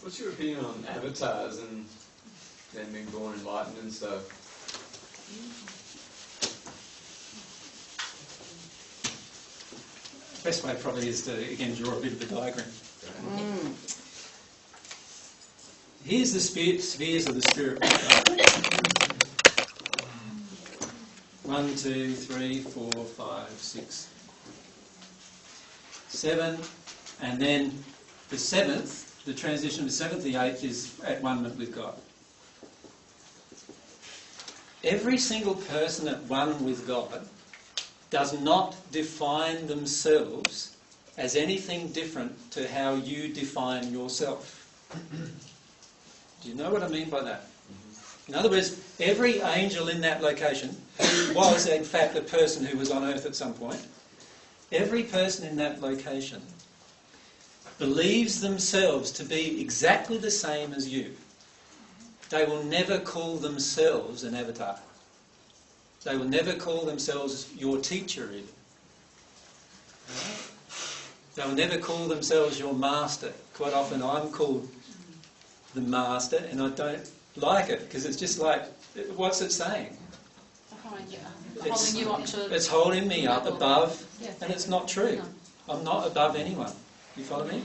What's your opinion on avatars and them being born enlightened and stuff? Best way probably is to, again, draw a bit of a diagram. Here's the spheres of the spirit. 1, 2, 3, 4, 5, 6, 7, and then the 7th, the transition of the 7th, the 8th is at one with God. Every single person at one with God does not define themselves as anything different to how you define yourself. Do you know what I mean by that? In other words, every angel in that location, who was in fact a person who was on earth at some point, every person in that location believes themselves to be exactly the same as you. They will never call themselves an avatar. They will never call themselves your teacher even. They will never call themselves your master. Quite often I'm called the master and I don't like it because it's just like, what's it saying? Holding you up to... It's holding me up above, Yeah. and it's not true. I'm not above anyone. You follow me?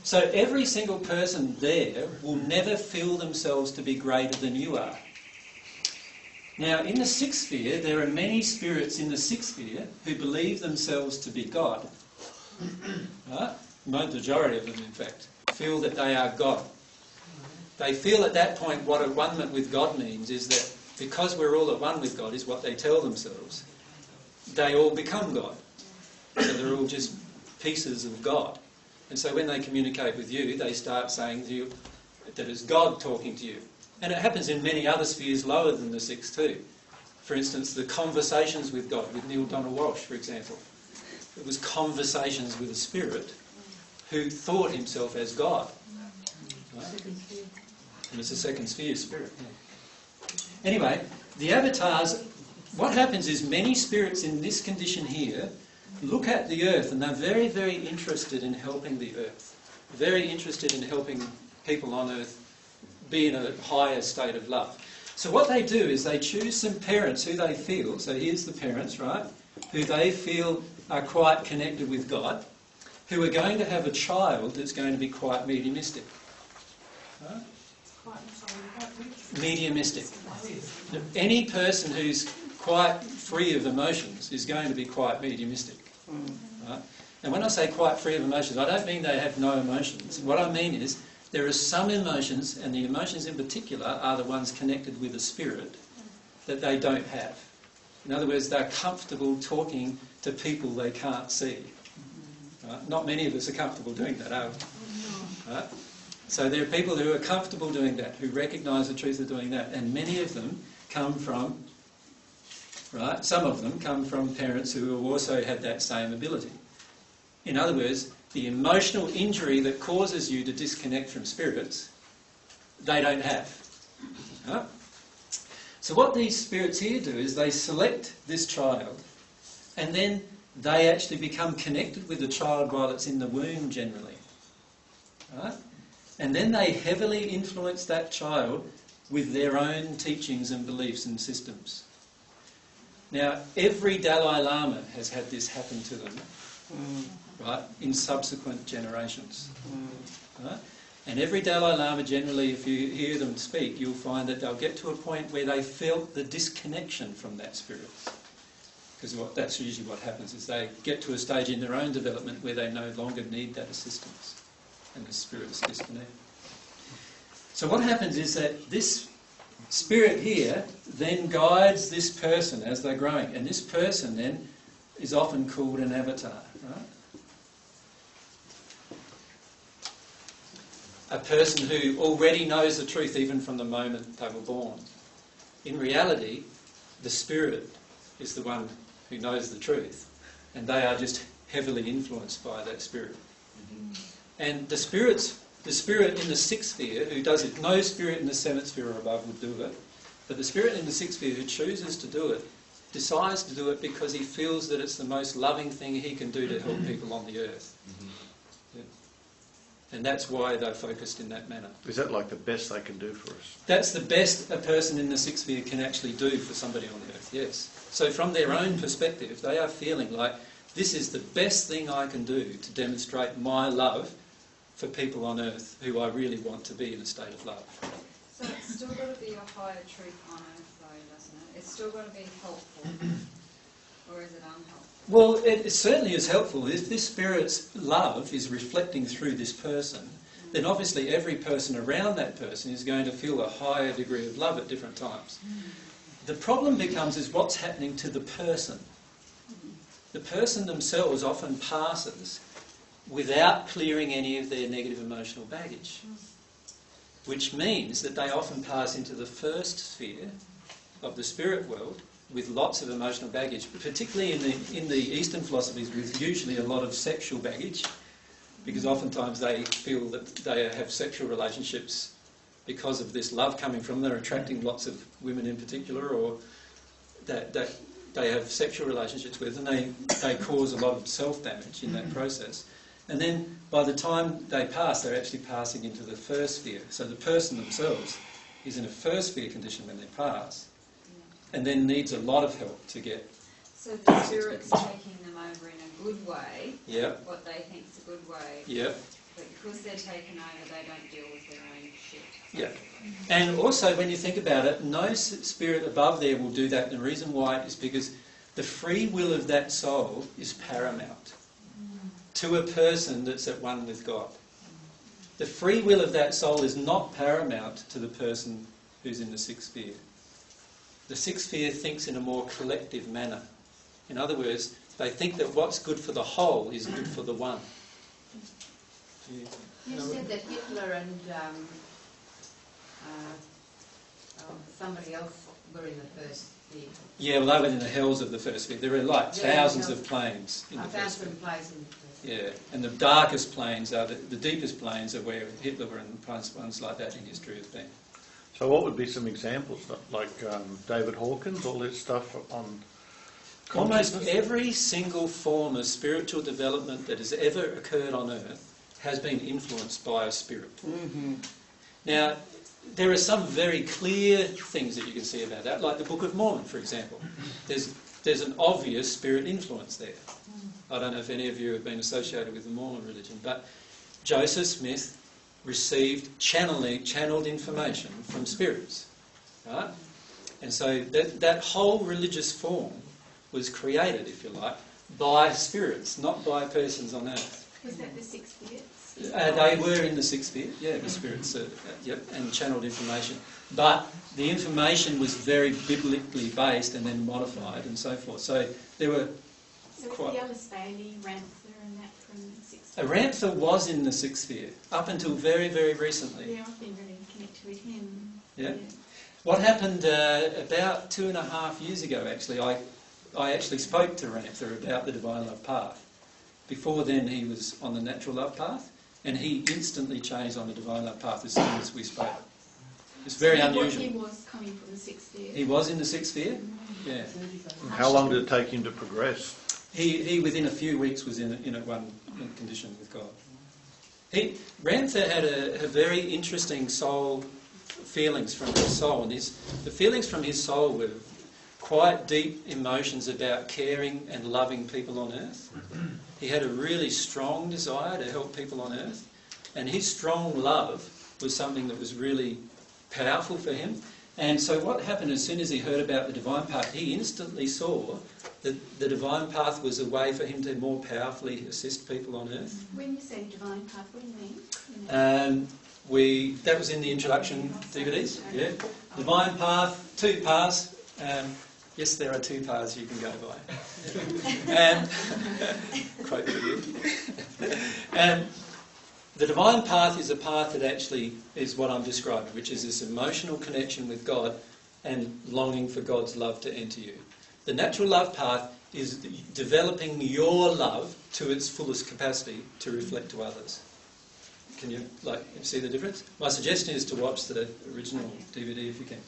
So every single person there will never feel themselves to be greater than you are. Now, in the sixth sphere, there are many spirits in the sixth sphere who believe themselves to be God. Right? The majority of them, in fact, feel that they are God. They feel at that point what at one with God means is that because we're all at one with God, is what they tell themselves, they all become God. So they're all just pieces of God. And so when they communicate with you, they start saying to you that it's God talking to you. And it happens in many other spheres lower than the sixth too. For instance, the conversations with God, with Neil Donald Walsh, for example. It was conversations with a spirit who thought himself as God. Right? And it's a second sphere spirit. Yeah. Anyway, the avatars, what happens is many spirits in this condition here look at the earth and they're very, very interested in helping the earth. Very interested in helping people on earth be in a higher state of love. So what they do is they choose some parents who they feel, so here's the parents, right, who they feel are quite connected with God, who are going to have a child that's going to be quite mediumistic. Right? Mediumistic. Any person who's quite free of emotions is going to be quite mediumistic. Right? And when I say quite free of emotions, I don't mean they have no emotions. What I mean is there are some emotions, and the emotions in particular are the ones connected with a spirit that they don't have. In other words, they're comfortable talking to people they can't see. Right? Not many of us are comfortable doing that, are we? Right? So there are people who are comfortable doing that, who recognise the truth of doing that, and many of them come from, right, some of them come from parents who have also had that same ability. In other words, the emotional injury that causes you to disconnect from spirits, they don't have. Right? So what these spirits here do is they select this child, and then they actually become connected with the child while it's in the womb generally. Right? And then they heavily influence that child with their own teachings and beliefs and systems. Now, every Dalailama has had this happen to them, right, in subsequent generations. Right? And every Dalailama, generally, if you hear them speak, you'll find that they'll get to a point where they felt the disconnection from that spirit. Because that's usually what happens, is they get to a stage in their own development where they no longer need that assistance. And the spirit is disconnected. So what happens is that this spirit here then guides this person as they're growing. And this person then is often called an avatar. Right? A person who already knows the truth even from the moment they were born. In reality, the spirit is the one who knows the truth. And they are just heavily influenced by that spirit. And the spirit in the sixth sphere who does it, no spirit in the seventh sphere or above would do it, but the spirit in the sixth sphere who chooses to do it, decides to do it because he feels that it's the most loving thing he can do to help people on the earth. Yeah. And that's why they're focused in that manner. Is that like the best they can do for us? That's the best a person in the sixth sphere can actually do for somebody on earth, yes. So from their own perspective, they are feeling like this is the best thing I can do to demonstrate my love for people on earth who I really want to be in a state of love. So it's still got to be a higher truth on earth though, doesn't it? It's still got to be helpful. Or is it unhelpful? Well, it certainly is helpful. If this spirit's love is reflecting through this person, then obviously every person around that person is going to feel a higher degree of love at different times. The problem becomes is what's happening to the person. The person themselves often passes without clearing any of their negative emotional baggage, which means that they often pass into the first sphere of the spirit world with lots of emotional baggage, but particularly in the Eastern philosophies with usually a lot of sexual baggage, because oftentimes they feel that they have sexual relationships because of this love coming from them. They're attracting lots of women in particular, or that they have sexual relationships with, and they cause a lot of self-damage in that process. And then by the time they pass, they're actually passing into the first sphere. So the person themselves is in a first sphere condition when they pass, and then needs a lot of help to get... So the spirit's taking them over in a good way, Yep. what they think's a good way, Yep. but because they're taken over, they don't deal with their own shit. Yeah. And also, when you think about it, no spirit above there will do that. And the reason why is because the free will of that soul is paramount to a person that's at one with God. The free will of that soul is not paramount to the person who's in the sixth sphere. The sixth sphere thinks in a more collective manner. In other words, they think that what's good for the whole is good for the one. You said that Hitler and somebody else were in the first sphere. Yeah, well, they were in the hells of the first sphere. There are like thousands of planes in the first sphere. Planes in the first. Yeah, and the darkest planes are the deepest planes are where Hitler and ones like that in history have been. So what would be some examples, like David Hawkins, all this stuff on Almost consciousness? every single form of spiritual development that has ever occurred on earth has been influenced by a spirit. Now, there are some very clear things that you can see about that, like the Book of Mormon, for example. There's an obvious spirit influence there. I don't know if any of you have been associated with the Mormon religion, but Joseph Smith received channeled information from spirits, right? And so that whole religious form was created, if you like, by spirits, not by persons on earth. Was that the sixth sphere? They were in the sixth sphere, yeah, the spirits, yep, and channeled information. But the information was very biblically based and then modified and so forth. So there were So quite... was the Alice Bailey, Ramtha and that from the sixth sphere? Ramtha was in the sixth sphere, up until very, very recently. Yeah, I've been really connected with him. Yeah. What happened about 2.5 years ago, actually, I actually spoke to Ramtha about the Divine Love Path. Before then, he was on the Natural Love Path, and he instantly changed on the Divine Love Path as soon as we spoke. It's very unusual. He was coming from the sixth sphere. He was in the sixth sphere? Yeah. How long did it take him to progress? He within a few weeks was in one condition with God. Ramtha had a very interesting soul feelings from his soul, and the feelings from his soul were quite deep emotions about caring and loving people on earth. He had a really strong desire to help people on earth, and his strong love was something that was really powerful for him. And so what happened as soon as he heard about the Divine Path, he instantly saw that the Divine Path was a way for him to more powerfully assist people on earth. When you say divine path, what do you mean? That was in the introduction DVDs. Yeah, Divine Path, 2 paths. Yes, there are 2 paths you can go by. Quite good. The Divine Path is a path that actually is what I'm describing, which is this emotional connection with God and longing for God's love to enter you. The Natural Love Path is developing your love to its fullest capacity to reflect to others. Can you see the difference? My suggestion is to watch the original DVD if you can.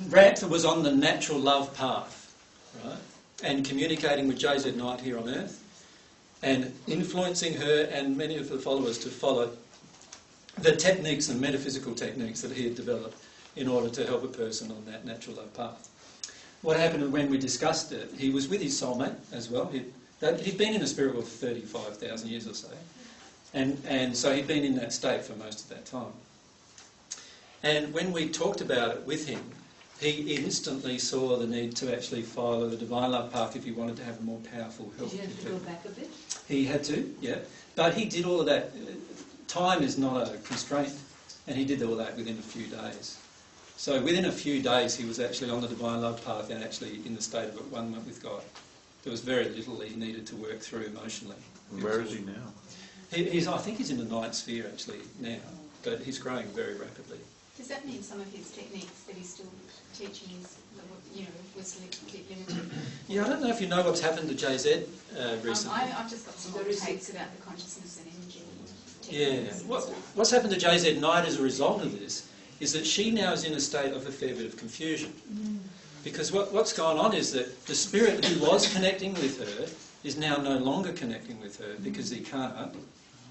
Ramtha was on the Natural Love Path, right, and communicating with JZ Knight here on earth. and influencing her and many of the followers to follow the techniques and metaphysical techniques that he had developed in order to help a person on that natural love path. What happened when we discussed it, he was with his soulmate as well. He'd been in the spirit world for 35,000 years or so, and so he'd been in that state for most of that time. And when we talked about it with him, he instantly saw the need to actually follow the divine love path if he wanted to have a more powerful help. Did you have to go back a bit? He had to, yeah. But he did all of that. Time is not a constraint, and he did all that within a few days. So within a few days he was actually on the divine love path and actually in the state of at one with God. There was very little he needed to work through emotionally. Where is he now? I think he's in the ninth sphere actually now, but he's growing very rapidly. Does that mean some of his techniques that he's still teaching is, was a bit limited? Yeah, I don't know if you know what's happened to JZ recently. I've just got some old takes about the consciousness and energy. Yeah. What's happened to JZ Knight as a result of this is that she now is in a state of a fair bit of confusion. Because what's gone on is that the spirit who was connecting with her is now no longer connecting with her because he can't,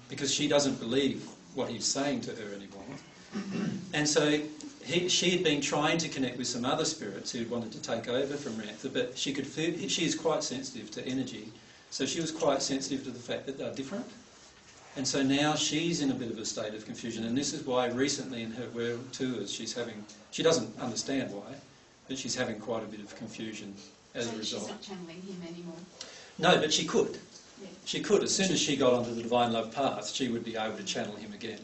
because she doesn't believe what he's saying to her anymore. And so she had been trying to connect with some other spirits who wanted to take over from Ramtha, but she could feel, she is quite sensitive to energy, so she was quite sensitive to the fact that they're different. And so now she's in a bit of a state of confusion, and this is why recently in her world tours she doesn't understand why, but she's having quite a bit of confusion as a result. She's not channeling him anymore? No, but she could. Yeah. She could. As soon as she got onto the divine love path, she would be able to channel him again.